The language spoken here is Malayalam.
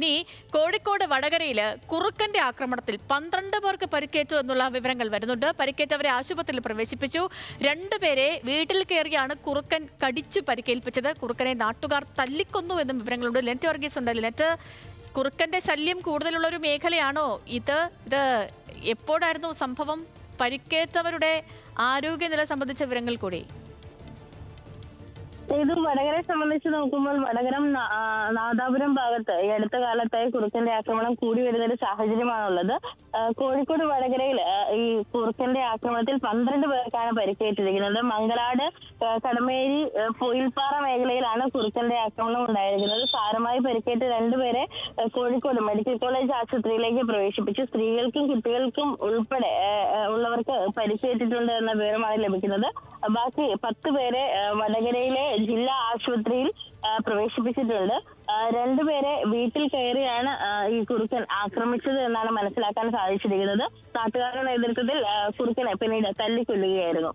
ഇനി കോഴിക്കോട് വടകരയിൽ കുറുക്കന്റെ ആക്രമണത്തിൽ 12 പേർക്ക് പരിക്കേറ്റു എന്നുള്ള വിവരങ്ങൾ വരുന്നുണ്ട്. പരിക്കേറ്റവരെ ആശുപത്രിയിൽ പ്രവേശിപ്പിച്ചു. 2 പേരെ വീട്ടിൽ കയറിയാണ് കുറുക്കൻ കടിച്ചു പരിക്കേൽപ്പിച്ചത്. കുറുക്കനെ നാട്ടുകാർ തല്ലിക്കൊന്നു എന്നും വിവരങ്ങളുണ്ട്. ലെറ്റ് വർഗീസ് ഉണ്ട്. ലെറ്റ്, കുറുക്കന്റെ ശല്യം കൂടുതലുള്ള ഒരു മേഖലയാണോ ഇത്? എപ്പോഴായിരുന്നു സംഭവം? പരിക്കേറ്റവരുടെ ആരോഗ്യനില സംബന്ധിച്ച വിവരങ്ങൾ കൂടി. ഇത് വടകരയെ സംബന്ധിച്ച് നോക്കുമ്പോൾ വടകര നാദാപുരം ഭാഗത്ത് ഈ അടുത്ത കാലത്തായി കുറുക്കന്റെ ആക്രമണം കൂടി വരുന്ന ഒരു സാഹചര്യമാണുള്ളത്. കോഴിക്കോട് വടകരയിൽ ഈ കുറുക്കന്റെ ആക്രമണത്തിൽ 12 പേർക്കാണ് പരിക്കേറ്റിരിക്കുന്നത്. മംഗലാട്, കടമേരി, പൊയിൽപ്പാറ മേഖലയിലാണ് കുറുക്കന്റെ ആക്രമണം ഉണ്ടായിരിക്കുന്നത്. സാരമായി പരിക്കേറ്റ 2 പേരെ കോഴിക്കോട് മെഡിക്കൽ കോളേജ് ആശുപത്രിയിലേക്ക് പ്രവേശിപ്പിച്ചു. സ്ത്രീകൾക്കും കുട്ടികൾക്കും ഉൾപ്പെടെ ഉള്ളവർക്ക് പരിക്കേറ്റിട്ടുണ്ട് എന്ന വിവരമാണ് ലഭിക്കുന്നത്. ബാക്കി 10 പേരെ വടകരയിലെ ജില്ലാ ആശുപത്രിയിൽ പ്രവേശിപ്പിച്ചിട്ടുണ്ട്. 2 പേരെ വീട്ടിൽ കയറിയാണ് ഈ കുറുക്കൻ ആക്രമിച്ചത് എന്നാണ് മനസ്സിലാക്കാൻ സാധിച്ചിരിക്കുന്നത്. നാട്ടുകാരുടെ നേതൃത്വത്തിൽ കുറുക്കനെ പിന്നീട് തല്ലിക്കൊല്ലുകയായിരുന്നു.